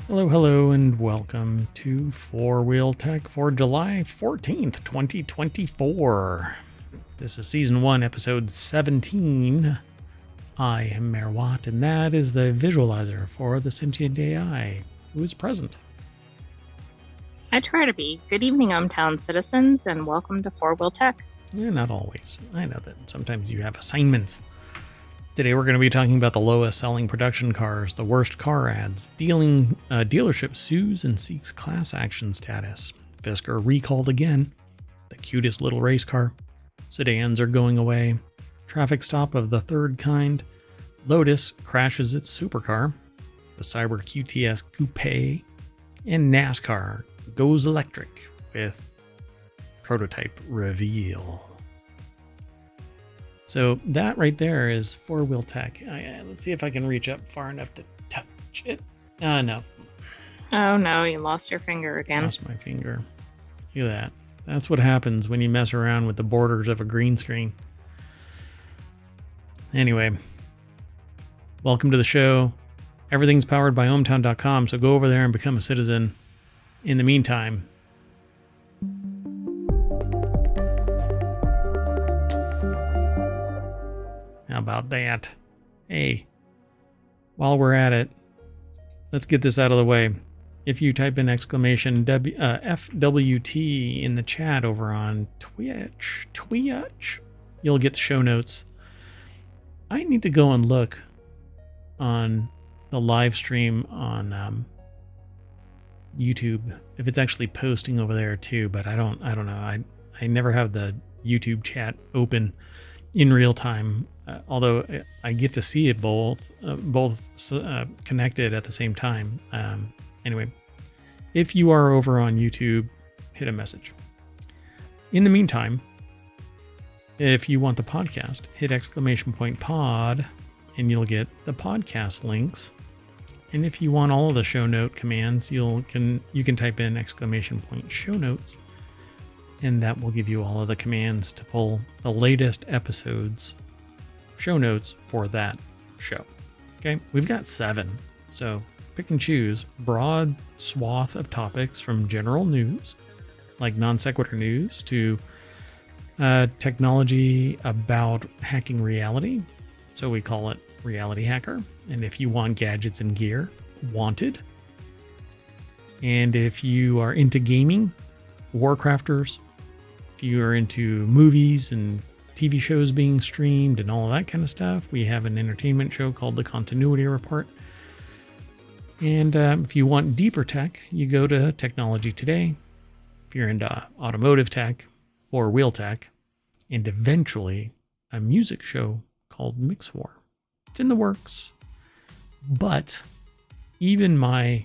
Hello, and welcome to Four Wheel Tech for July 14th, 2024. This is Season 1, Episode 17. I am Mayor Watt, and that is the visualizer for the Sentient AI, who is present. I try to be. Good evening, ohmTown citizens, and welcome to Four Wheel Tech. Yeah, not always. I know that sometimes you have assignments. Today we're going to be talking about the lowest selling production cars, the worst car ads, dealership sues and seeks class action status, Fisker recalled again, the cutest little race car, sedans are going away, traffic stop of the third kind, Lotus crashes its supercar, the Cyber QTS Coupe, and NASCAR goes electric with prototype reveal. So that right there is four-wheel tech. Let's see if I can reach up far enough to touch it. No. Oh no, you lost your finger again. Lost my finger. Look at that. That's what happens when you mess around with the borders of a green screen. Anyway, welcome to the show. Everything's powered by ohmTown.com, so go over there and become a citizen. In the meantime, how about that? Hey, while we're at it, let's get this out of the way. If you type in exclamation FWT in the chat over on Twitch, you'll get the show notes. I need to go and look on the live stream on YouTube if it's actually posting over there too, but I don't know. I never have the YouTube chat open in real time. Although I get to see it both connected at the same time. Anyway, if you are over on YouTube, hit a message. In the meantime, if you want the podcast, hit !pod and you'll get the podcast links. And if you want all of the show note commands, you can type in !show notes, and that will give you all of the commands to pull the latest episodes show notes for that show. Okay, we've got 7, so pick and choose. Broad swath of topics from general news, like non-sequitur news, to technology about hacking reality, so we call it Reality Hacker. And if you want gadgets and gear, Wanted. And if you are into gaming, WarCrafters. If you are into movies and TV shows being streamed and all of that kind of stuff, we have an entertainment show called The Continuity Report. And if you want deeper tech, you go to Technology Today. If you're into automotive tech, four-wheel tech, and eventually a music show called Mix War. It's in the works. But even my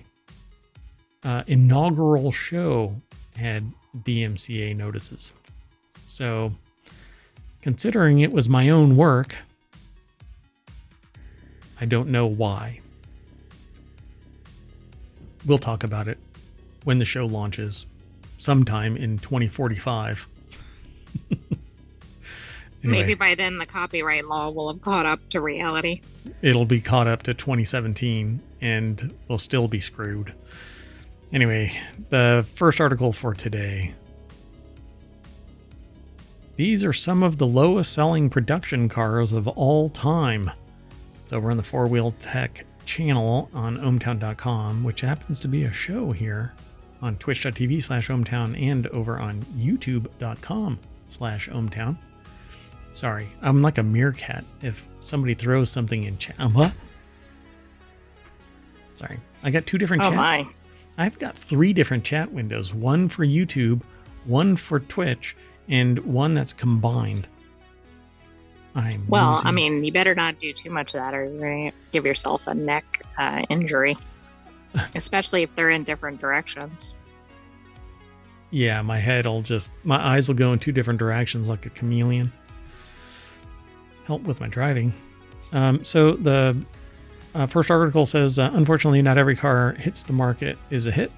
inaugural show had DMCA notices. So, considering it was my own work, I don't know why. We'll talk about it when the show launches sometime in 2045. Anyway, maybe by then the copyright law will have caught up to reality. It'll be caught up to 2017 and we'll still be screwed. Anyway, the first article for today. These are some of the lowest selling production cars of all time. It's over on the Four Wheel Tech channel on ohmTown.com, which happens to be a show here on twitch.tv/ohmTown and over on youtube.com/ohmTown. Sorry, I'm like a meerkat. If somebody throws something in chat, what? Sorry, I got 2 different chat. Oh my. I've got 3 different chat windows. One for YouTube, one for Twitch, and one that's combined. I mean, you better not do too much of that, or you're going to give yourself a neck injury, especially if they're in different directions. Yeah, my eyes will go in 2 different directions like a chameleon. Help with my driving. So the first article says, unfortunately, not every car hits the market is a hit.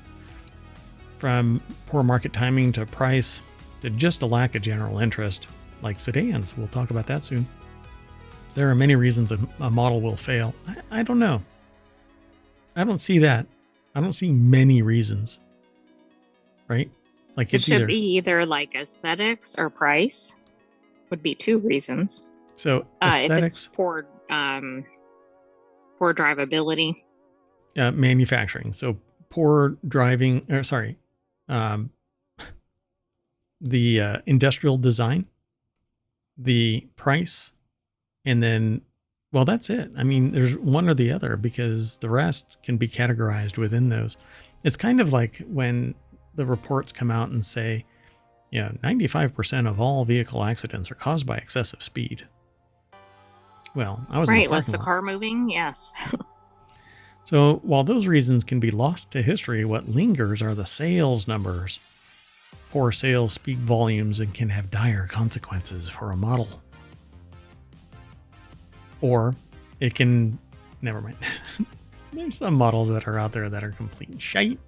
From poor market timing to price to just a lack of general interest, like sedans. We'll talk about that soon. There are many reasons a model will fail. I don't know. I don't see that. I don't see many reasons, right? Like It should be either like aesthetics or price would be two reasons. So If it's aesthetics, poor drivability. manufacturing. So poor driving, or sorry, um, the industrial design, the price, and then, well, that's it. I mean, there's one or the other because the rest can be categorized within those. It's kind of like when the reports come out and say, 95% of all vehicle accidents are caused by excessive speed. Well, I was right. Was the car moving? Yes. So while those reasons can be lost to history, what lingers are the sales numbers. Poor sales speak volumes and can have dire consequences for a model. Or it can, never mind. There's some models that are out there that are complete shite.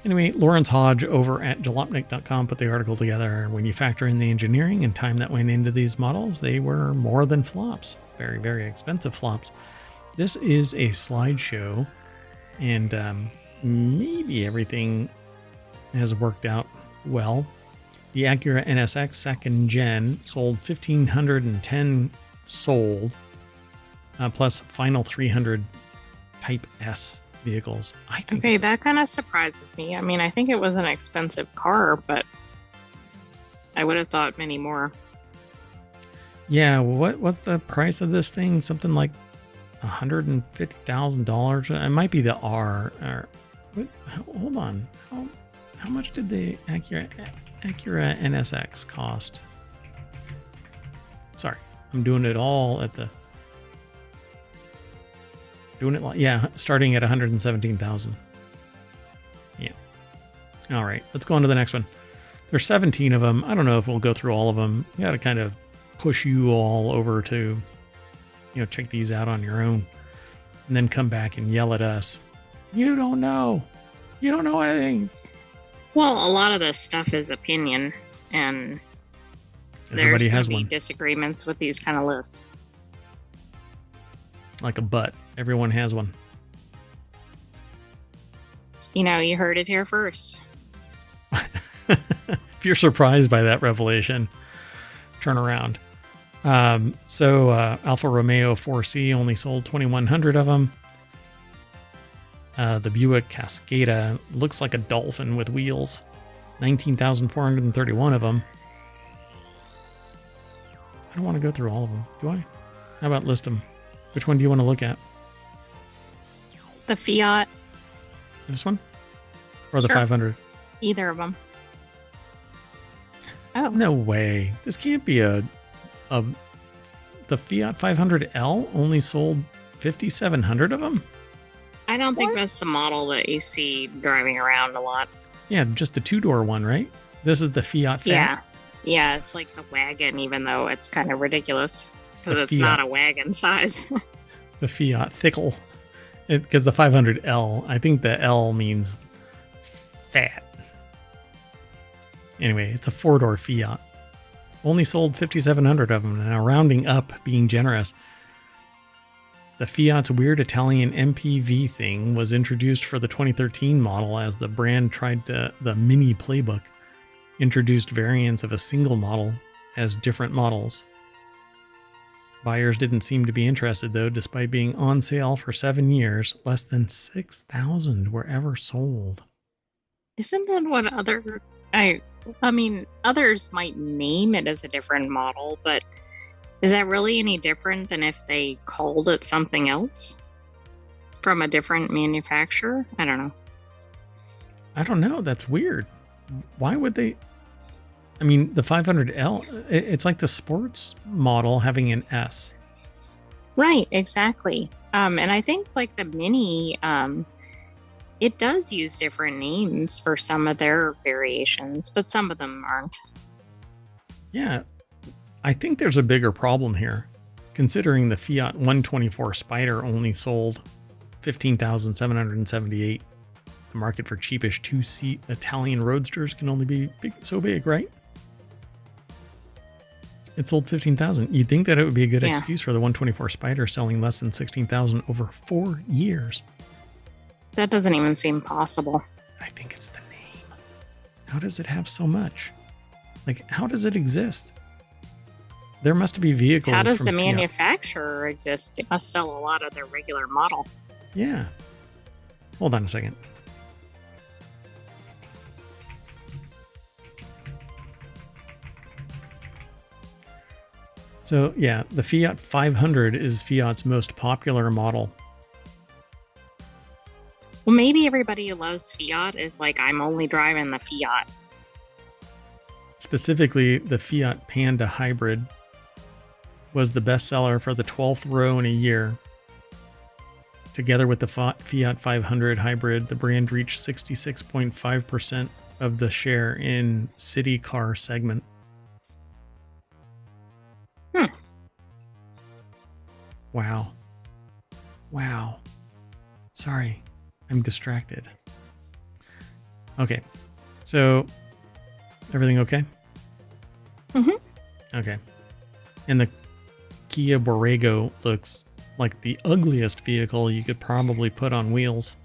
Anyway, Lawrence Hodge over at jalopnik.com put the article together. When you factor in the engineering and time that went into these models, they were more than flops. Very, very expensive flops. This is a slideshow, and maybe everything has worked out well. The Acura NSX second gen sold 1,510 sold, plus final 300 Type S vehicles. I think okay, that kind of surprises me. I mean, I think it was an expensive car, but I would have thought many more. Yeah, what's the price of this thing? Something like $150,000. It might be the R. Or hold on. How much did the Acura NSX cost? Sorry, I'm doing it all at the. Starting at 117,000. Yeah. All right, let's go on to the next one. There's 17 of them. I don't know if we'll go through all of them. You got to kind of push you all over to, check these out on your own, and then come back and yell at us. You don't know. You don't know anything. Well, a lot of this stuff is opinion, and everybody there's has going to one. be disagreements with these kind of lists. Like a butt. Everyone has one. You heard it here first. If you're surprised by that revelation, turn around. Alfa Romeo 4C only sold 2,100 of them. The Buick Cascada looks like a dolphin with wheels. 19,431 of them. I don't want to go through all of them, do I? How about list them? Which one do you want to look at? The Fiat. This one? Or the Sure. 500? Either of them. Oh. No way. This can't be the Fiat 500L only sold 5,700 of them? I don't think that's the model that you see driving around a lot. Yeah, just the two-door one, right? This is the Fiat Fat? Yeah, it's like the wagon, even though it's kind of ridiculous. Because it's Fiat. not a wagon size. The Fiat Thickle. Because the 500L, I think the L means fat. Anyway, it's a four-door Fiat. Only sold 5,700 of them. Now, rounding up, being generous, the Fiat's weird Italian MPV thing was introduced for the 2013 model as the brand tried the mini playbook, introduced variants of a single model as different models. Buyers didn't seem to be interested, though, despite being on sale for 7 years. Less than 6,000 were ever sold. Isn't that what I mean, others might name it as a different model, but is that really any different than if they called it something else from a different manufacturer? I don't know. I don't know. That's weird. Why would they? I mean, the 500L, it's like the sports model having an S. Right, exactly. And I think like the Mini, it does use different names for some of their variations, but some of them aren't. Yeah. I think there's a bigger problem here, considering the Fiat 124 Spider only sold 15,778. The market for cheapish two-seat Italian roadsters can only be so big, right? It sold 15,000. You'd think that it would be a good excuse for the 124 Spider selling less than 16,000 over 4 years. That doesn't even seem possible. I think it's the name. How does it have so much? Like, how does it exist? There must be vehicles. How does from the Fiat. manufacturer exist? They must sell a lot of their regular model. Yeah. Hold on a second. So, yeah, the Fiat 500 is Fiat's most popular model. Well, maybe everybody who loves Fiat is like, I'm only driving the Fiat. Specifically, the Fiat Panda Hybrid was the bestseller for the 12th row in a year. Together with the Fiat 500 Hybrid, the brand reached 66.5% of the share in city car segment. Wow. Wow. Sorry, I'm distracted. Okay, so everything okay? Okay. And the Kia Borrego looks like the ugliest vehicle you could probably put on wheels.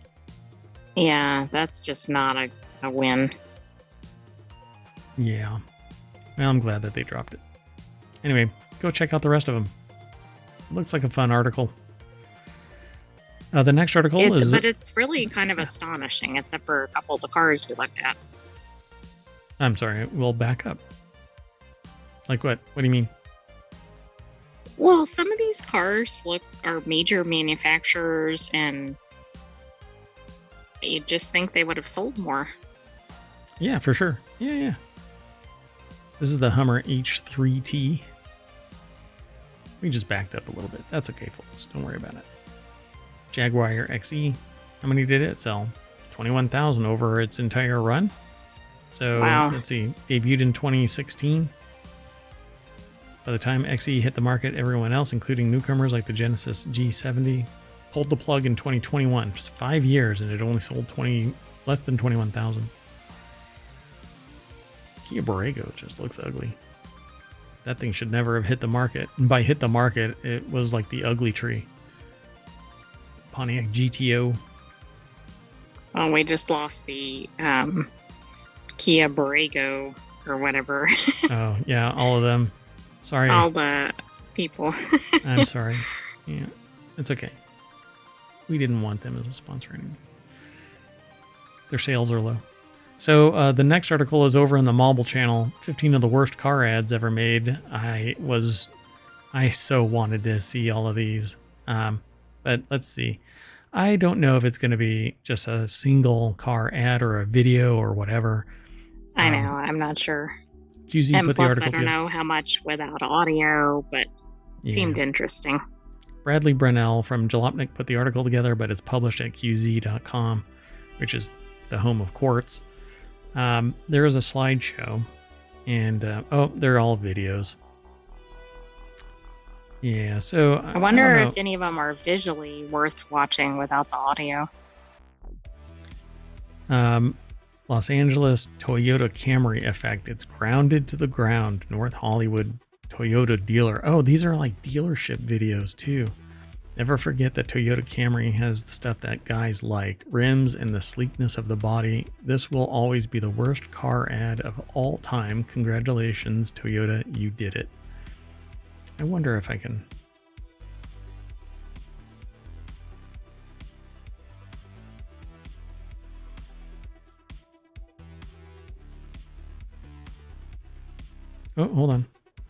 Yeah, that's just not a win. Yeah. Well, I'm glad that they dropped it. Anyway, go check out the rest of them. Looks like a fun article. The next article is... But it's really kind of astonishing, except for a couple of the cars we looked at. I'm sorry, we'll back up. Like what? What do you mean? Well, some of these cars are major manufacturers, and you just think they would have sold more. Yeah, for sure. Yeah. This is the Hummer H3T. We just backed up a little bit. That's okay, folks. Don't worry about it. Jaguar XE. How many did it sell? 21,000 over its entire run. So, wow. Let's see. Debuted in 2016. By the time XE hit the market, everyone else, including newcomers like the Genesis G70, pulled the plug in 2021. Just 5 years, and it only sold less than 21,000. Kia Borrego just looks ugly. That thing should never have hit the market. And by hit the market, it was like the ugly tree. Pontiac GTO. Well, we just lost the Kia Borrego or whatever. Oh, yeah, all of them. Sorry. All the people. I'm sorry. Yeah, it's okay. We didn't want them as a sponsor anymore. Their sales are low. So the next article is over in the Mobile channel. 15 of the worst car ads ever made. I so wanted to see all of these. But let's see. I don't know if it's going to be just a single car ad or a video or whatever. I know. I'm not sure. QZ and put plus, the article I don't know how much without audio, but it seemed interesting. Bradley Brunell from Jalopnik put the article together, but it's published at qz.com, which is the home of Quartz. There is a slideshow, and they're all videos. Yeah, so I wonder if any of them are visually worth watching without the audio. Los Angeles Toyota Camry effect. It's grounded to the ground. North Hollywood Toyota dealer. Oh, these are like dealership videos too. Never forget that Toyota Camry has the stuff that guys like. Rims and the sleekness of the body. This will always be the worst car ad of all time. Congratulations, Toyota, you did it. I wonder if I can... Oh, hold on.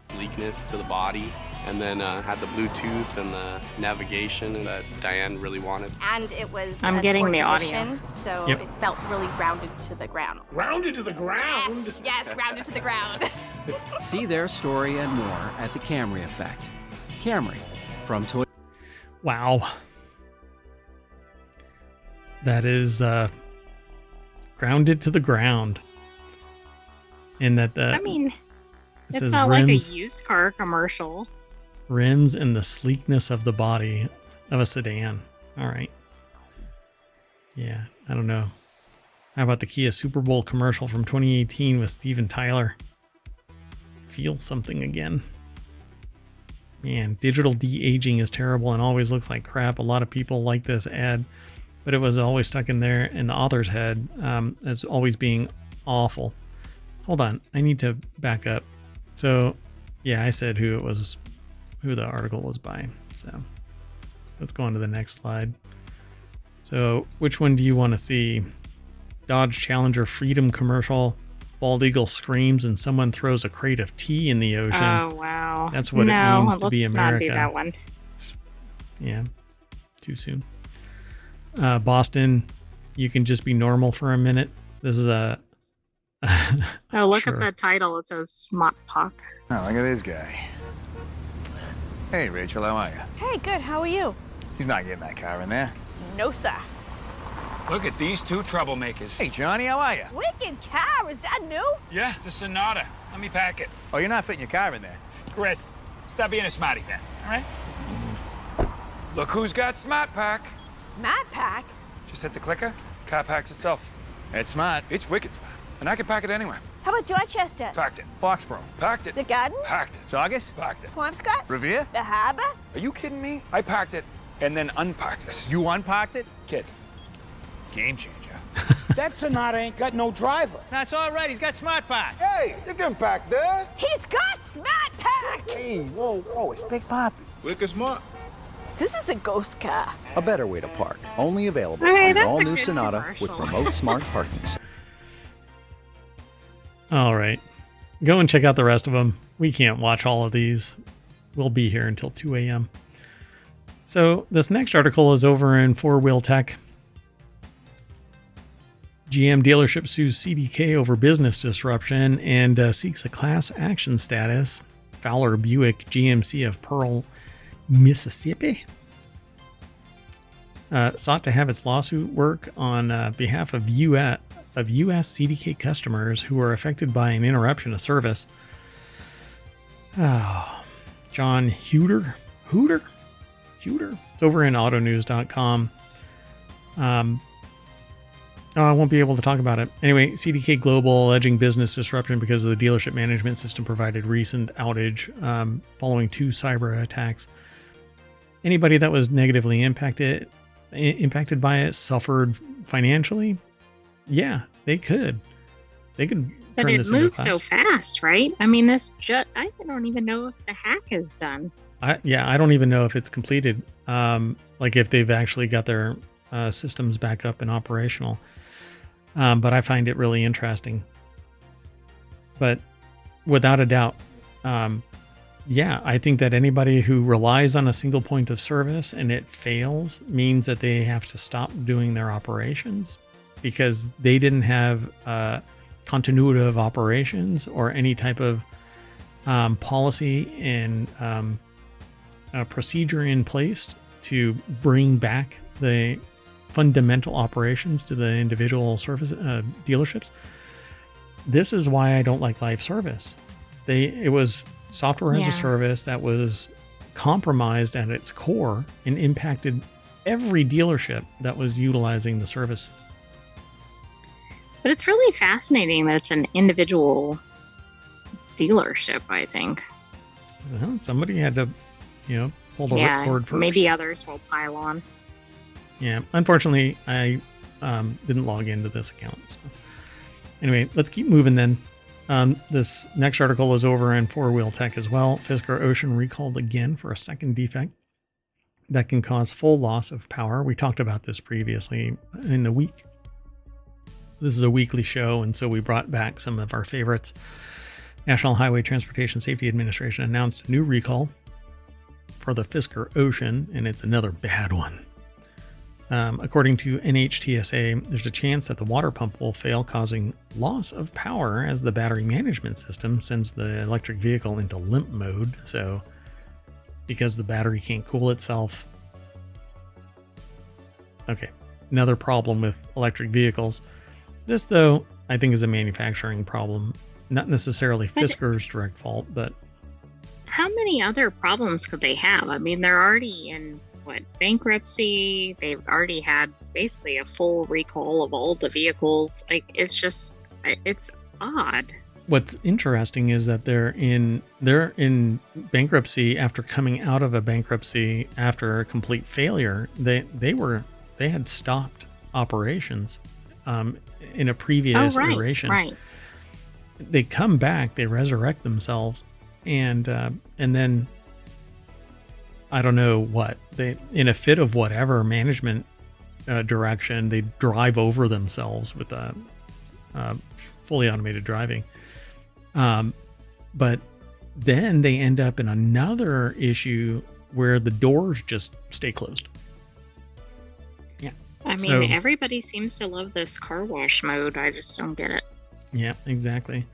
Sleekness to the body, and then had the Bluetooth and the navigation that Diane really wanted. And it was I'm getting the audio, so it felt really grounded to the ground. Grounded to the ground? Yes, grounded to the ground. See their story and more at the Camry Effect. Camry from Toyota. Wow. That is grounded to the ground. In that I mean, it it's says not rims, like a used car commercial. rims and the sleekness of the body of a sedan. All right. Yeah, I don't know. How about the Kia Super Bowl commercial from 2018 with Steven Tyler? Feel something again. Man, digital de-aging is terrible and always looks like crap. A lot of people like this ad. but it was always stuck in there in the author's head as always being awful. Hold on, I need to back up. So, yeah, I said who the article was by. So, let's go on to the next slide. So, which one do you want to see? Dodge Challenger Freedom commercial. Bald eagle screams and someone throws a crate of tea in the ocean. Oh, wow. That's what it means to be let's America. not do that one. Yeah, too soon. Boston, you can just be normal for a minute. This is a... Oh, look Sure. at the title. It says Smart Talk. Oh, look at this guy. Hey, Rachel, how are you? Hey, good. How are you? He's not getting that car in there. No, sir. Look at these two troublemakers. Hey, Johnny, how are you? Wicked car. Is that new? Yeah, it's a Sonata. Let me pack it. Oh, you're not fitting your car in there. Chris, stop being a smarty pants, all right? Look who's got Smart Pack. Smart pack. Just hit the clicker, car packs itself. It's smart. It's wicked smart. And I can pack it anywhere. How about Dorchester? Packed it. Foxborough. Packed it. The garden? Packed it. Saugus. Packed it. Swampscott? Revere. The harbor? Are you kidding me? I packed it and then unpacked it. You unparked it? Kid. Game changer. That Sonata ain't got no driver. That's all right. He's got smart park. Hey, you can back there. He's got smart pack. Hey, whoa, it's Big Poppy. Wicked smart. This is a ghost car. A better way to park. Only available Okay, on the that's a all-new good Sonata with commercial. remote smart parking. All right. Go and check out the rest of them. We can't watch all of these. We'll be here until 2 a.m. So this next article is over in Four Wheel Tech. GM dealership sues CDK over business disruption and seeks a class action status. Fowler Buick GMC of Pearl, Mississippi, sought to have its lawsuit work on behalf of U.S. CDK customers who were affected by an interruption of service. John Hooter. It's over in autonews.com. I won't be able to talk about it. Anyway, CDK Global alleging business disruption because of the dealership management system provided recent outage following 2 cyber attacks. Anybody that was negatively impacted by it suffered financially. Yeah, they could. They could. But turn it this into moves so class. fast, right? I mean, I don't even know if the hack is done. I don't even know if it's completed. Like if they've actually got their systems back up and operational. But I find it really interesting. But without a doubt, I think that anybody who relies on a single point of service and it fails means that they have to stop doing their operations because they didn't have continuity of operations or any type of policy and procedure in place to bring back the fundamental operations to the individual service dealerships. This is why I don't like live service. It was software as a service that was compromised at its core and impacted every dealership that was utilizing the service. But it's really fascinating that it's an individual dealership, I think. Well, somebody had to, pull the ripcord first. Maybe others will pile on. Yeah, unfortunately, I didn't log into this account. So. Anyway, let's keep moving then. This next article is over in Four Wheel Tech as well. Fisker Ocean recalled again for a second defect that can cause full loss of power. We talked about this previously in the week. This is a weekly show, and so we brought back some of our favorites. National Highway Transportation Safety Administration announced a new recall for the Fisker Ocean, and it's another bad one. According to NHTSA, there's a chance that the water pump will fail, causing loss of power as the battery management system sends the electric vehicle into limp mode. So, because the battery can't cool itself. Okay, another problem with electric vehicles. This, though, I think is a manufacturing problem, not necessarily Fisker's direct fault, but How many other problems could they have? I mean, they're already in bankruptcy. They've already had basically a full recall of all the vehicles. Like, it's odd. What's interesting is that they're in bankruptcy after coming out of a bankruptcy after a complete failure. They they had stopped operations in a previous iteration. Right. They come back, they resurrect themselves, and then I don't know what, they, in a fit of whatever management direction, they drive over themselves with fully automated driving. But then they end up in another issue where the doors just stay closed. Yeah. I mean, everybody seems to love this car wash mode. I just don't get it. Yeah, exactly.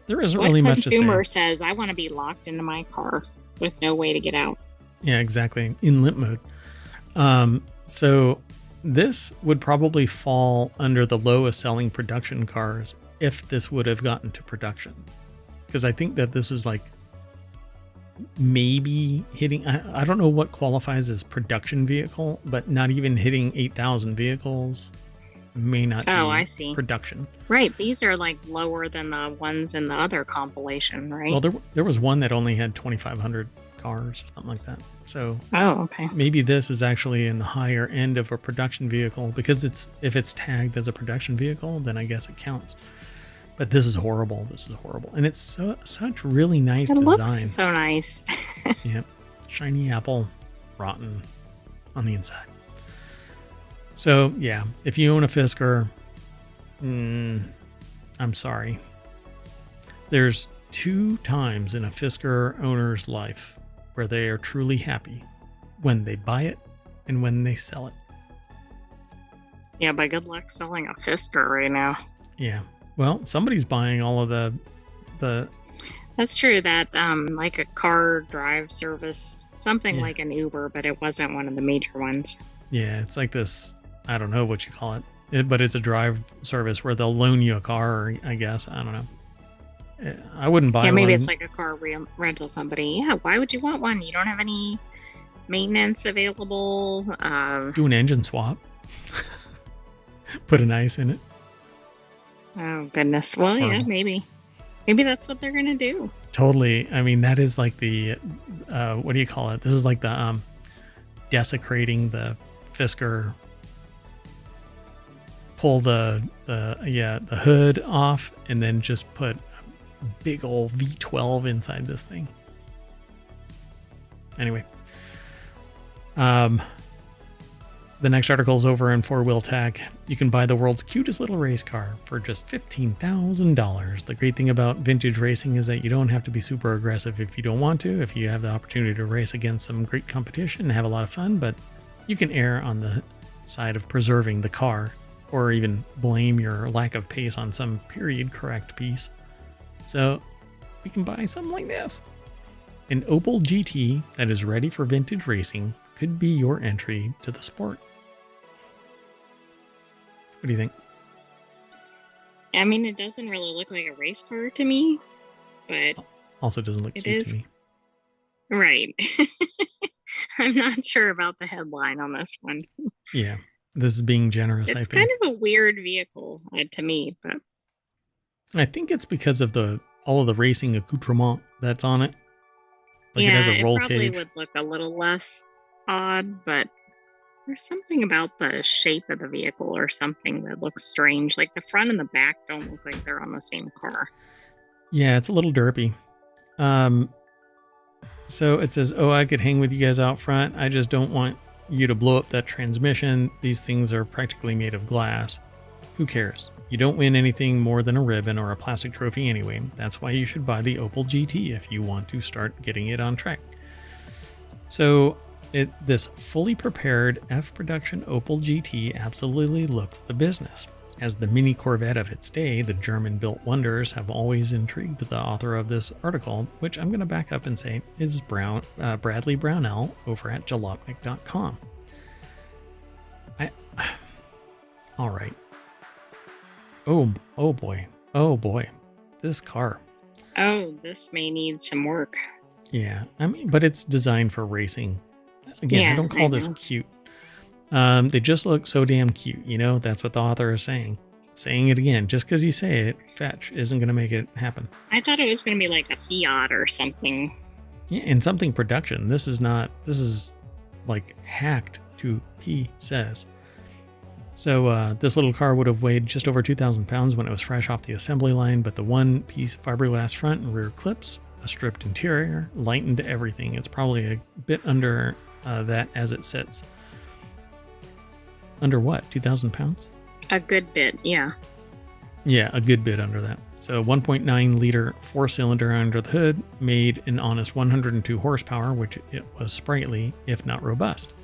There isn't What really much to say. consumer says, I want to be locked into my car with no way to get out? Yeah, exactly. In limp mode. So this would probably fall under the lowest selling production cars if this would have gotten to production. Because I think that this is like maybe hitting, I don't know what qualifies as production vehicle, but not even hitting 8,000 vehicles may not be I see. production. Right. These are like lower than the ones in the other compilation, right? Well, there was one that only had 2,500 cars or something like that. So okay. Maybe this is actually in the higher end of a production vehicle, because if it's tagged as a production vehicle, then I guess it counts. But this is horrible. This is horrible. And it's such really nice design. It looks so nice. Yep. Shiny apple, rotten on the inside. So yeah, if you own a Fisker, I'm sorry. There's 2 times in a Fisker owner's life where they are truly happy: when they buy it and when they sell it. Yeah, but good luck selling a Fisker right now. Yeah. Well, somebody's buying all of the. That's true. That like a car drive service, something like an Uber, but it wasn't one of the major ones. Yeah, it's like this. I don't know what you call it, but it's a drive service where they'll loan you a car. I guess I don't know. I wouldn't buy. Yeah, maybe one. It's like a car rental company. Yeah, why would you want one? You don't have any maintenance available. Do an engine swap. Put an ice in it. Oh goodness. Well, yeah, maybe that's what they're gonna do. Totally. I mean, that is like the what do you call it? This is like the desecrating the Fisker. Pull the hood off and then just put a big old V12 inside this thing. Anyway, the next article is over in 4-Wheel Tech. You can buy the world's cutest little race car for just $15,000. The great thing about vintage racing is that you don't have to be super aggressive if you don't want to. If you have the opportunity to race against some great competition and have a lot of fun, but you can err on the side of preserving the car, or even blame your lack of pace on some period correct piece. So we can buy something like this. An Opel GT that is ready for vintage racing could be your entry to the sport. What do you think? I mean, it doesn't really look like a race car to me, but also doesn't look cute to me. Right. I'm not sure about the headline on this one. Yeah. This is being generous, I think. It's kind of a weird vehicle to me, but I think it's because of all of the racing accoutrement that's on it. Like, it has a roll probably cage. Would look a little less odd, but there's something about the shape of the vehicle or something that looks strange. Like the front and the back don't look like they're on the same car. Yeah, it's a little derpy. So it says, I could hang with you guys out front. I just don't want you to blow up that transmission. These things are practically made of glass. Who cares? You don't win anything more than a ribbon or a plastic trophy anyway. That's why you should buy the Opel GT if you want to start getting it on track. So this fully prepared F-production Opel GT absolutely looks the business. As the mini Corvette of its day, the German-built wonders have always intrigued the author of this article, which I'm going to back up and say is Bradley Brownell over at jalopnik.com. All right. Oh boy. This car. Oh, this may need some work. Yeah, I mean, but it's designed for racing. Again, I don't call this cute. They just look so damn cute, that's what the author is saying. Saying it again, just because you say it, fetch isn't going to make it happen. I thought it was going to be like a Fiat or something. Yeah, and something production. This is like hacked to pieces. So this little car would have weighed just over 2,000 pounds when it was fresh off the assembly line, but the one-piece fiberglass front and rear clips, a stripped interior, lightened everything. It's probably a bit under that as it sits. Under what? 2,000 pounds? A good bit, yeah. Yeah, a good bit under that. So 1.9 liter 4-cylinder under the hood made an honest 102 horsepower, which it was sprightly, if not robust.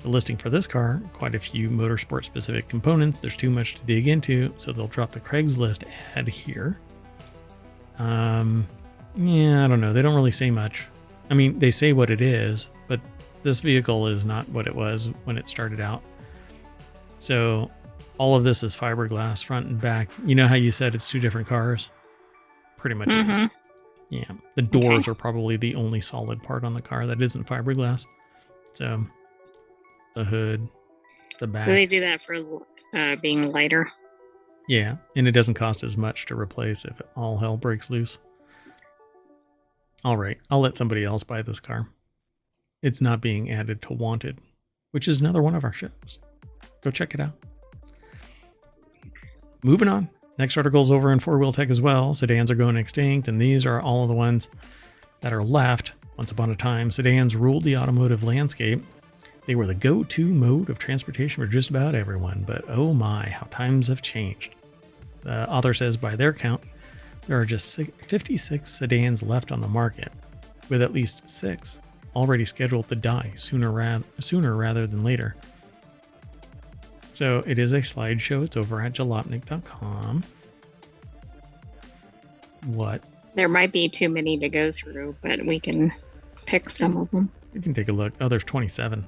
The listing for this car, quite a few motorsport specific components. There's too much to dig into, so they'll drop the Craigslist ad here. Yeah, I don't know. They don't really say much. I mean, they say what it is, but this vehicle is not what it was when it started out. So all of this is fiberglass front and back. You know how you said it's two different cars? Pretty much is. Yeah. The doors are probably the only solid part on the car that isn't fiberglass. So the hood, the back. Do they do that for being lighter? Yeah. And it doesn't cost as much to replace if all hell breaks loose. All right. I'll let somebody else buy this car. It's not being added to Wanted, which is another one of our shows. Go check it out. Moving on. Next article's over in four-wheel tech as well. Sedans are going extinct, and these are all of the ones that are left. Once upon a time, sedans ruled the automotive landscape. They were the go-to mode of transportation for just about everyone, but oh my, how times have changed. The author says by their count, there are just 56 sedans left on the market, with at least 6 already scheduled to die sooner rather than later. So it is a slideshow. It's over at jalopnik.com. What? There might be too many to go through, but we can pick some of them. You can take a look. Oh, there's 27.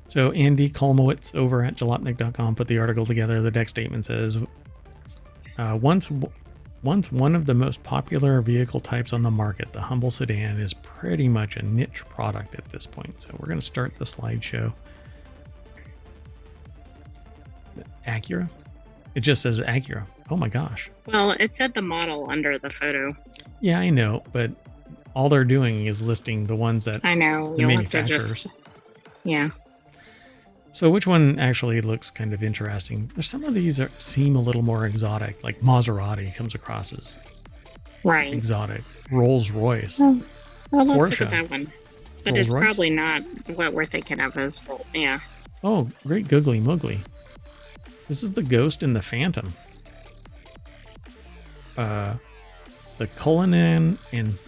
So Andy Kolmowitz over at jalopnik.com put the article together. The deck statement says, once one of the most popular vehicle types on the market, the humble sedan is pretty much a niche product at this point. So we're going to start the slideshow. Acura? It just says Acura. Oh my gosh. Well, it said the model under the photo. Yeah, I know, but all they're doing is listing the ones that I know. the You'll manufacturers. have to yeah. So which one actually looks kind of interesting? There's some of these seem a little more exotic, like Maserati comes across as exotic. Rolls-Royce. Well, let's Porsche. look at that one. But Rolls-Royce? it's probably not what we're thinking of as yeah. Oh, great googly moogly. This is the Ghost and the Phantom. The Cullinan and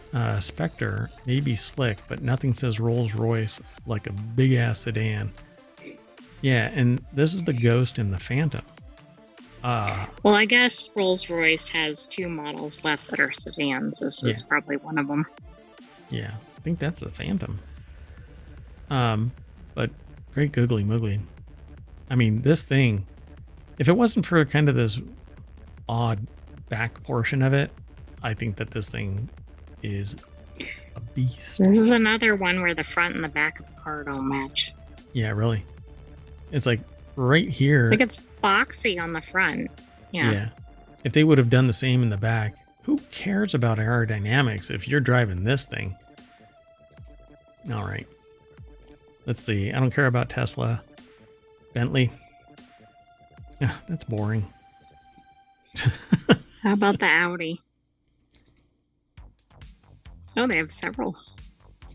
Spectre may be slick, but nothing says Rolls-Royce like a big-ass sedan. Yeah, and this is the Ghost and the Phantom. Well, I guess Rolls-Royce has 2 models left that are sedans. This is probably one of them. Yeah, I think that's the Phantom. But great googly moogly. I mean, this thing, if it wasn't for kind of this odd back portion of it, I think that this thing is a beast. This is another one where the front and the back of the car don't match. Yeah, really. It's like right here. I think it's boxy on the front. Yeah. If they would have done the same in the back, who cares about aerodynamics if you're driving this thing? All right. Let's see. I don't care about Tesla. Bentley. Yeah, that's boring. How about the Audi? Oh, they have several.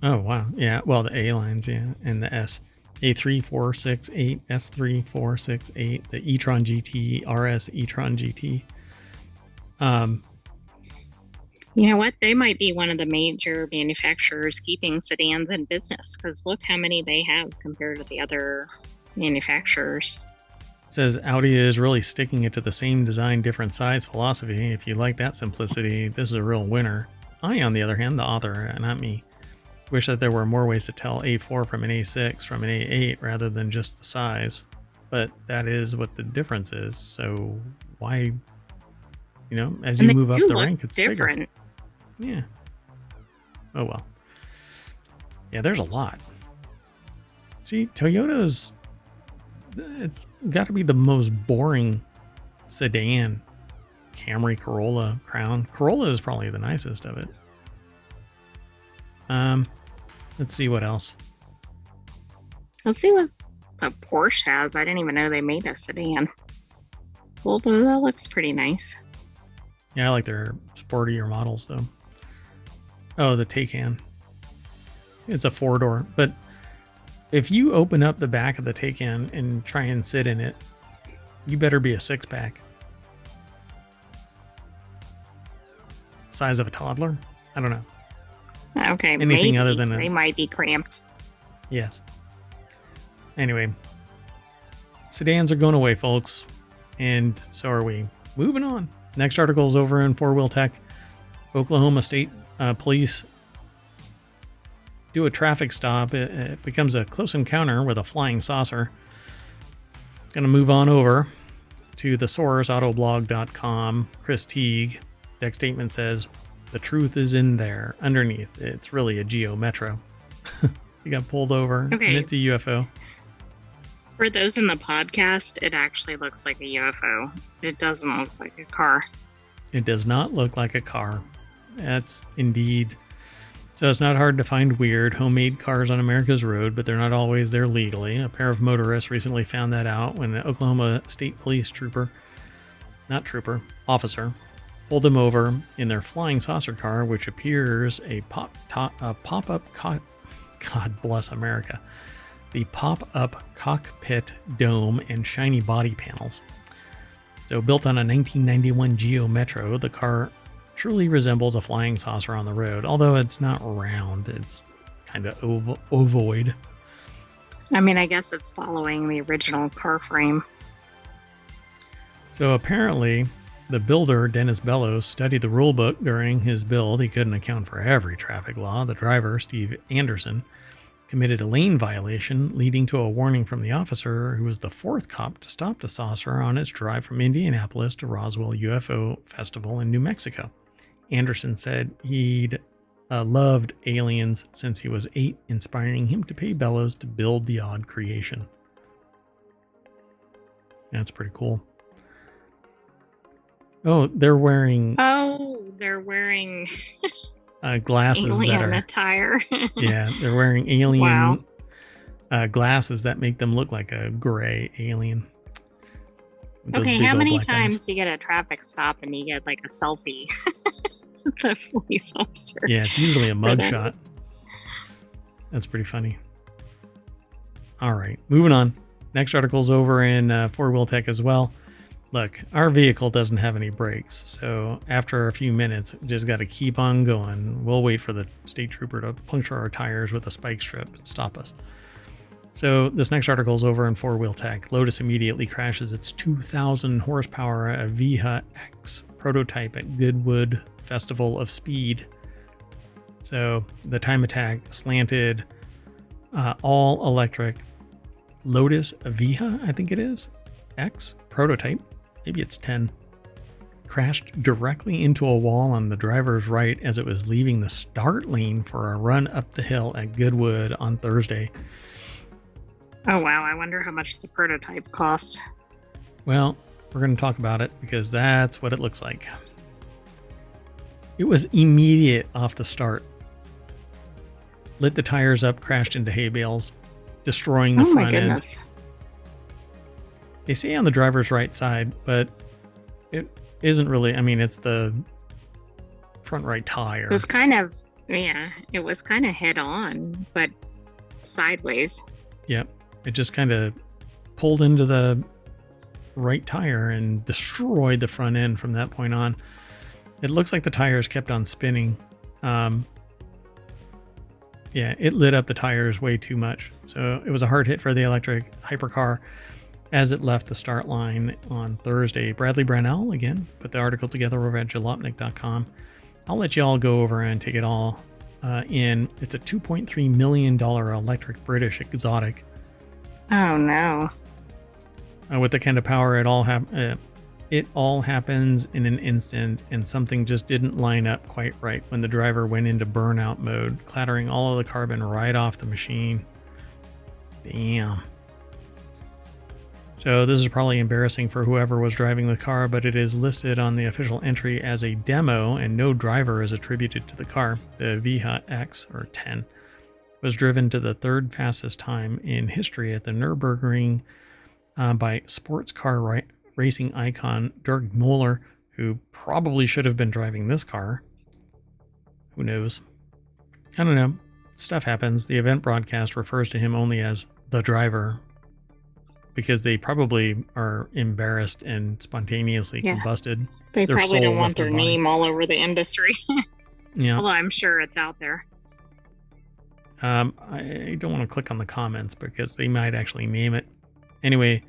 Oh, wow. Yeah. Well, the A lines, yeah. And the S. A3468, S3468, the e-tron GT, RS e-tron GT. You know what? They might be one of the major manufacturers keeping sedans in business, because look how many they have compared to the other manufacturers. It says Audi is really sticking it to the same design, different size philosophy. If you like that simplicity, this is a real winner. I, on the other hand, the author, not me, wish that there were more ways to tell A4 from an A6 from an A8 rather than just the size. But that is what the difference is. So why, as you move up the rank, it's different. Bigger. Yeah. Oh, well. Yeah, there's a lot. See, Toyota's, it's got to be the most boring sedan. Camry, Corolla, Crown. Corolla is probably the nicest of it. Let's see what else. Let's see what the Porsche has. I didn't even know they made a sedan. Well, that looks pretty nice. Yeah, I like their sportier models though. Oh, the Taycan. It's a 4-door, but if you open up the back of the Taycan and try and sit in it, you better be a 6-pack. Size of a toddler? I don't know. Okay, Anything maybe. other than They might be cramped. Yes. Anyway, sedans are going away, folks, and so are we. Moving on. Next article is over in 4-Wheel Tech. Oklahoma State Police do a traffic stop. It becomes a close encounter with a flying saucer. Going to move on over to the source, autoblog.com. Chris Teague. Deck statement says, the truth is in there. Underneath, it's really a Geo Metro. You got pulled over, Okay. and it's a UFO. For those in the podcast, it actually looks like a UFO. It doesn't look like a car. It does not look like a car. That's indeed. So it's not hard to find weird homemade cars on America's road, but they're not always there legally. A pair of motorists recently found that out when the Oklahoma State Police officer, pulled them over in their flying saucer car, which appears a pop-up God bless America. The pop-up cockpit dome and shiny body panels. So built on a 1991 Geo Metro, the car truly resembles a flying saucer on the road, although it's not round, it's kind of ovoid. I mean, I guess it's following the original car frame. So apparently, the builder, Dennis Bellows, studied the rule book during his build. He couldn't account for every traffic law. The driver, Steve Anderson, committed a lane violation, leading to a warning from the officer, who was the 4th cop to stop the saucer on its drive from Indianapolis to Roswell UFO Festival in New Mexico. Anderson said he'd loved aliens since he was 8, inspiring him to pay Bellows to build the odd creation. That's pretty cool. Oh, they're wearing glasses alien that are attire. yeah, they're wearing alien Wow. glasses that make them look like a gray alien. Those Okay, big how old many black times eyes. do you get a traffic stop and you get like a selfie with the police officer? Yeah, it's usually a For mug that. shot. That's pretty funny. All right, moving on. Next article's over in 4-Wheel Tech as well. Look, our vehicle doesn't have any brakes, so after a few minutes, just got to keep on going. We'll wait for the state trooper to puncture our tires with a spike strip and stop us. So this next article is over in 4-Wheel Tech. Lotus immediately crashes its 2,000 horsepower Aviha X prototype at Goodwood Festival of Speed. So the time attack slanted all electric Lotus Aviha, I think it is, X prototype. Maybe it's 10. Crashed directly into a wall on the driver's right as it was leaving the start lane for a run up the hill at Goodwood on Thursday. Oh wow, I wonder how much the prototype cost. Well, we're going to talk about it because that's what it looks like. It was immediate off the start. Lit the tires up, crashed into hay bales, destroying the Oh my front end. goodness. They say on the driver's right side, but it isn't really. I mean, it's the front right tire. It was kind of, yeah, it was kind of head on, but sideways. Yep. It just kind of pulled into the right tire and destroyed the front end from that point on. It looks like the tires kept on spinning. Yeah, it lit up the tires way too much. So it was a hard hit for the electric hypercar as it left the start line on Thursday. Bradley Brownell, again, put the article together over at jalopnik.com. I'll let you all go over and take it all in. It's a $2.3 million electric British exotic. Oh no. With the kind of power, it all happens in an instant, and something just didn't line up quite right when the driver went into burnout mode, clattering all of the carbon right off the machine. Damn. So this is probably embarrassing for whoever was driving the car, but it is listed on the official entry as a demo, and no driver is attributed to the car. The Viha X, or 10, was driven to the third fastest time in history at the Nürburgring by sports car racing icon Dirk Muller, who probably should have been driving this car. Who knows? I don't know. Stuff happens. The event broadcast refers to him only as the driver because they probably are embarrassed and spontaneously combusted. They Their probably soul don't want left their body. name all over the industry. Yeah. Although I'm sure it's out there. I don't want to click on the comments because they might actually name it. Anyway,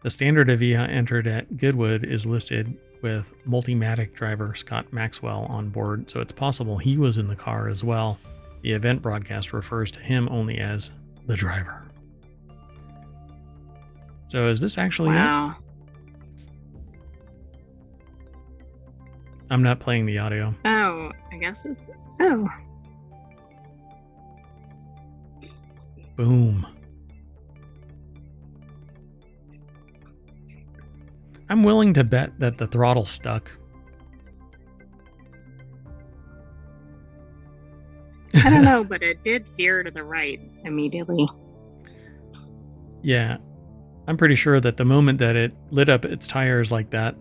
the standard Avia entered at Goodwood is listed with Multimatic driver Scott Maxwell on board, so it's possible he was in the car as well. The event broadcast refers to him only as the driver. So is this actually Wow. it? I'm not playing the audio. Oh, I guess it's... Oh. Boom. I'm willing to bet that the throttle stuck. I don't know, but it did veer to the right immediately. Yeah. I'm pretty sure that the moment that it lit up its tires like that.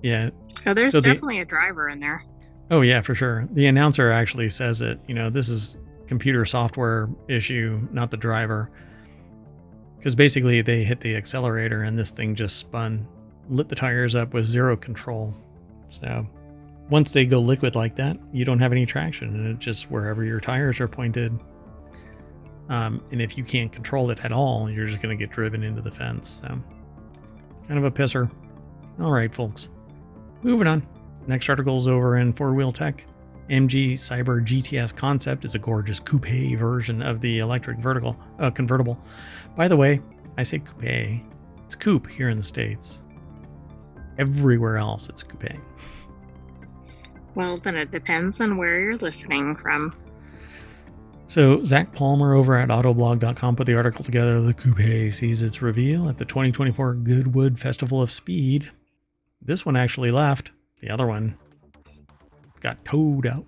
Yeah. Oh, there's So definitely a driver in there. Oh, yeah, for sure. The announcer actually says it. You know, this is computer software issue, not the driver. Because basically they hit the accelerator and this thing just spun, lit the tires up with zero control. So once they go liquid like that, you don't have any traction and it's just wherever your tires are pointed. And if you can't control it at all, you're just going to get driven into the fence. So kind of a pisser. All right, folks. Moving on. Next article is over in 4-Wheel Tech. MG Cyber GTS Concept is a gorgeous coupe version of the electric convertible. By the way, I say coupe. It's coupe here in the States. Everywhere else, it's coupe. Well, then it depends on where you're listening from. So Zach Palmer over at Autoblog.com put the article together. The coupe sees its reveal at the 2024 Goodwood Festival of Speed. This one actually left. The other one got towed out.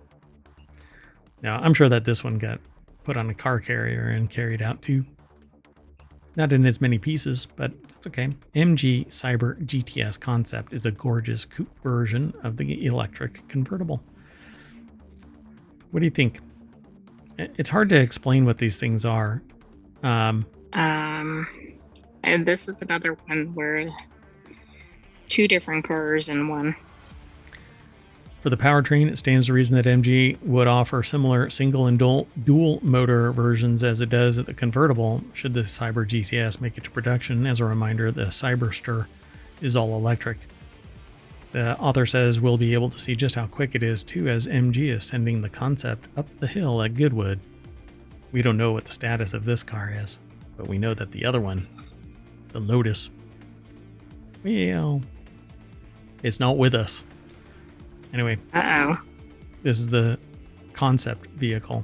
Now, I'm sure that this one got put on a car carrier and carried out too. Not in as many pieces, but that's okay. MG Cyber GTS Concept is a gorgeous coupe version of the electric convertible. What do you think? It's hard to explain what these things are. And this is another one where two different cars in one. For the powertrain, it stands to reason that MG would offer similar single and dual motor versions as it does at the convertible, should the Cyber GTS make it to production. As a reminder, the Cyberster is all electric. The author says we'll be able to see just how quick it is too, as MG is sending the concept up the hill at Goodwood. We don't know what the status of this car is, but we know that the other one, the Lotus, well, it's not with us. Anyway, this is the concept vehicle.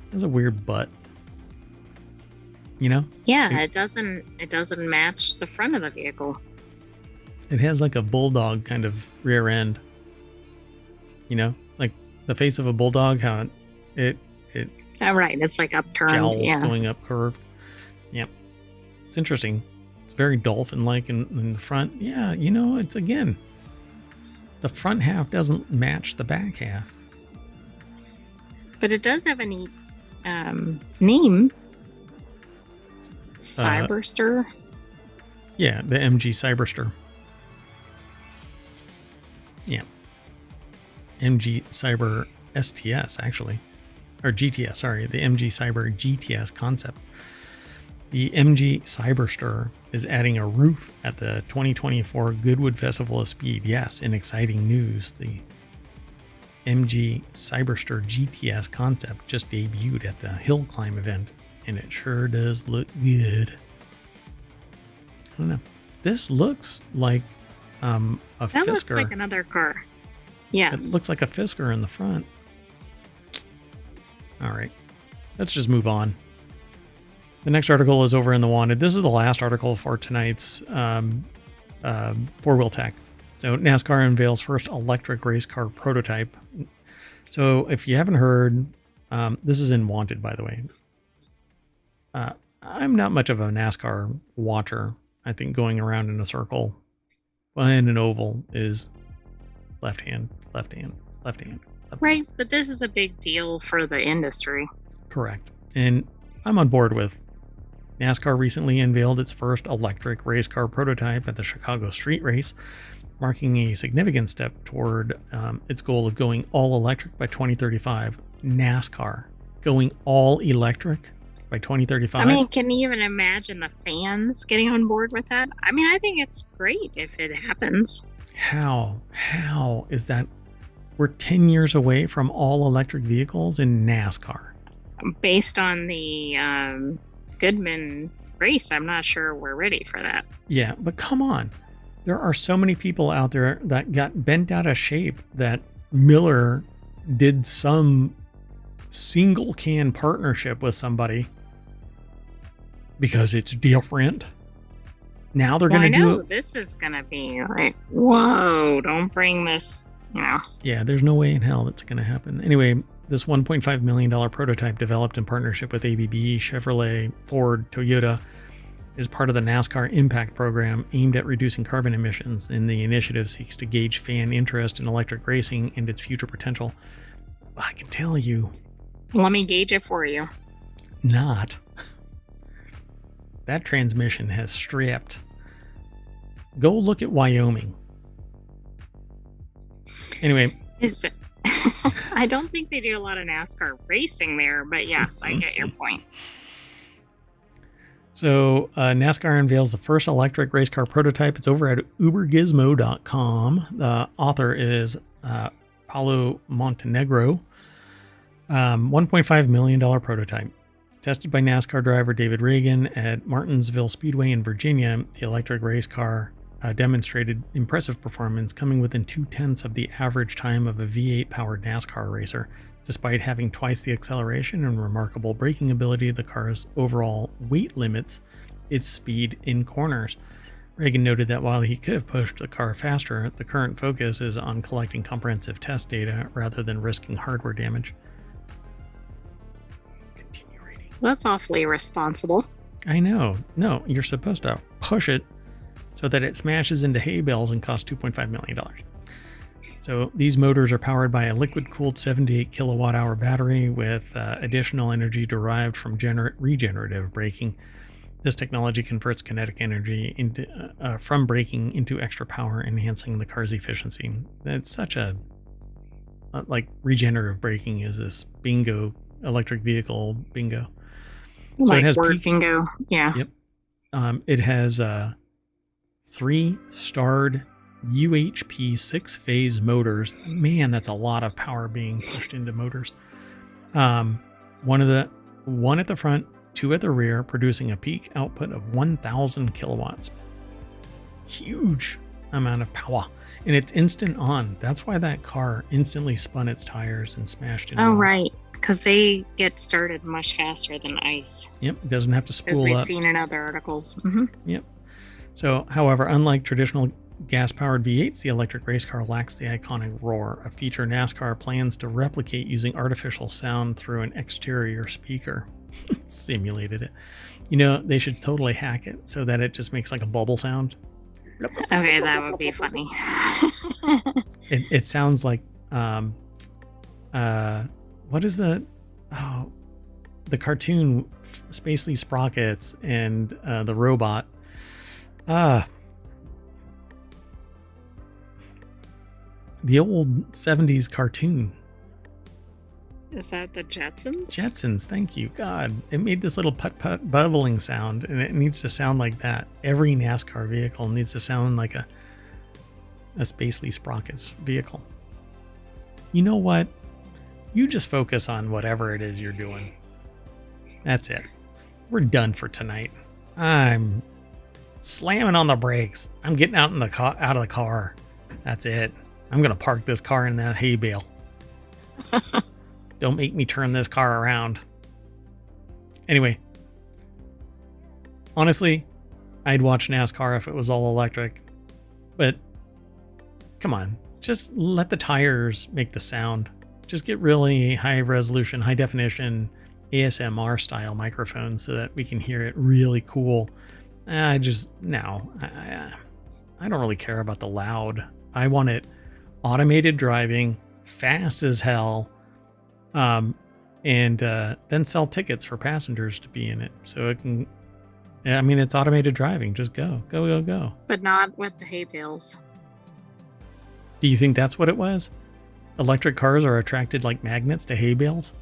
It has a weird butt. You know? Yeah, it doesn't match the front of the vehicle. It has like a bulldog kind of rear end. You know, like the face of a bulldog, how it Oh, right, it's like upturned. jowls Yeah. going up curved. Yep. It's interesting. It's very dolphin-like in the front. Yeah, you know, it's again, the front half doesn't match the back half. But it does have a neat name. Cyberster. Yeah, the MG Cyberster. Yeah. MG Cyber STS, actually. Or GTS, sorry. The MG Cyber GTS concept. The MG Cyberster is adding a roof at the 2024 Goodwood Festival of Speed. Yes, in exciting news, the MG Cyberster GTS concept just debuted at the Hill Climb event, and it sure does look good. I don't know. This looks like a That Fisker. looks like another car. Yes. It looks like a Fisker in the front. All right, let's just move on. The next article is over in the Wanted. This is the last article for tonight's 4-Wheel Tech. So NASCAR unveils first electric race car prototype. So if you haven't heard, this is in Wanted, by the way. I'm not much of a NASCAR watcher. I think going around in a circle and an oval is left hand, left hand, left hand. Left Right, hand. but this is a big deal for the industry. Correct. And I'm on board with NASCAR recently unveiled its first electric race car prototype at the Chicago Street Race, marking a significant step toward its goal of going all electric by 2035. NASCAR going all electric by 2035. I mean, can you even imagine the fans getting on board with that? I mean, I think it's great if it happens. How is that? We're 10 years away from all electric vehicles in NASCAR. Based on the Goodman race, I'm not sure we're ready for that. Yeah, but come on. There are so many people out there that got bent out of shape that Miller did some single can partnership with somebody because it's different. Now they're going to do it. This is going to be like, whoa, don't bring this, you know. Yeah, there's no way in hell that's going to happen. Anyway, this $1.5 million prototype developed in partnership with ABB, Chevrolet, Ford, Toyota is part of the NASCAR Impact Program aimed at reducing carbon emissions, and the initiative seeks to gauge fan interest in electric racing and its future potential. I can tell you. Let me gauge it for you. Not. That transmission has stripped. Go look at Wyoming. Anyway. I don't think they do a lot of NASCAR racing there, but yes, I get your point. So NASCAR unveils the first electric race car prototype. It's over at ubergizmo.com. The author is Paulo Montenegro. $1.5 million prototype. Tested by NASCAR driver David Reagan at Martinsville Speedway in Virginia, the electric race car demonstrated impressive performance, coming within 0.2 of the average time of a V8 powered NASCAR racer. Despite having twice the acceleration and remarkable braking ability, the car's overall weight limits its speed in corners. Reagan noted that while he could have pushed the car faster, the current focus is on collecting comprehensive test data rather than risking hardware damage. Continue reading. That's awfully irresponsible. I know. No, you're supposed to push it so that it smashes into hay bales and costs $2.5 million. So these motors are powered by a liquid-cooled 78 kilowatt-hour battery with additional energy derived from regenerative braking. This technology converts kinetic energy from braking into extra power, enhancing the car's efficiency. It's such a like regenerative braking is this bingo electric vehicle bingo. So like it has bingo, yeah. Yep. It has 3 starred UHP 6-phase motors. Man, that's a lot of power being pushed into motors. One at the front, 2 at the rear, producing a peak output of 1,000 kilowatts. Huge amount of power. And it's instant on. That's why that car instantly spun its tires and smashed into Oh, them. right. Because they get started much faster than ice. Yep. It doesn't have to spool up. As we've seen in other articles. Mm-hmm. Yep. So, however, unlike traditional gas-powered V8s, the electric race car lacks the iconic roar, a feature NASCAR plans to replicate using artificial sound through an exterior speaker. Simulated it. You know, they should totally hack it so that it just makes like a bubble sound. Okay, that would be funny. It sounds like, what is the, the cartoon Spacely Sprockets and the robot. The old 70s cartoon. Is that the Jetsons? Jetsons, thank you. God, it made this little putt-putt bubbling sound, and it needs to sound like that. Every NASCAR vehicle needs to sound like a Spacely Sprockets vehicle. You know what? You just focus on whatever it is you're doing. That's it. We're done for tonight. I'm slamming on the brakes. I'm getting out of the car. That's it. I'm gonna park this car in that hay bale. Don't make me turn this car around. Anyway, honestly, I'd watch NASCAR if it was all electric, but come on, just let the tires make the sound. Just get really high resolution, high definition ASMR style microphones so that we can hear it really cool. I don't really care about the loud. I want it automated driving, fast as hell, and then sell tickets for passengers to be in it. So it can, I mean, it's automated driving. Just go. But not with the hay bales. Do you think that's what it was? Electric cars are attracted like magnets to hay bales?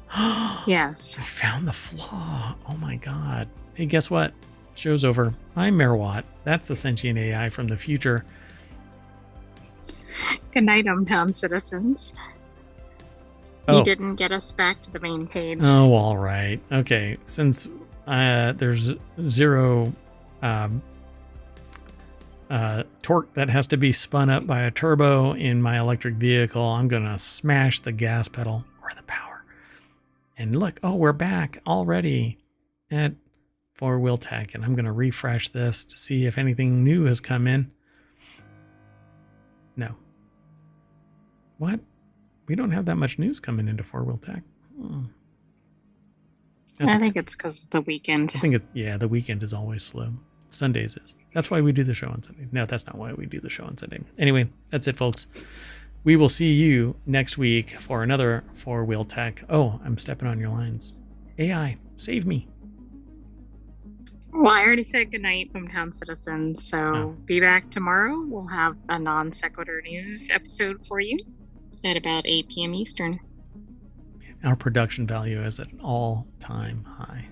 Yes. I found the flaw. Oh my God. Hey, guess what? Show's over. I'm Mayor Watt. That's the Sentient AI from the future. Good night, ohmTown citizens. Oh. You didn't get us back to the main page. Oh, all right. Okay. Since there's zero torque that has to be spun up by a turbo in my electric vehicle, I'm going to smash the gas pedal or the power. And look, oh, we're back already at 4-Wheel Tech. And I'm going to refresh this to see if anything new has come in. No. What? We don't have that much news coming into 4-Wheel Tech. I think it's because of the weekend. I think the weekend is always slow. Sundays is. That's why we do the show on Sunday. No, that's not why we do the show on Sunday. Anyway, that's it, folks. We will see you next week for another 4-Wheel Tech. Oh, I'm stepping on your lines. AI, save me. Well, I already said goodnight, ohmTown citizens. So be back tomorrow. We'll have a non-sequitur news episode for you at about 8 p.m. Eastern. Our production value is at an all-time high.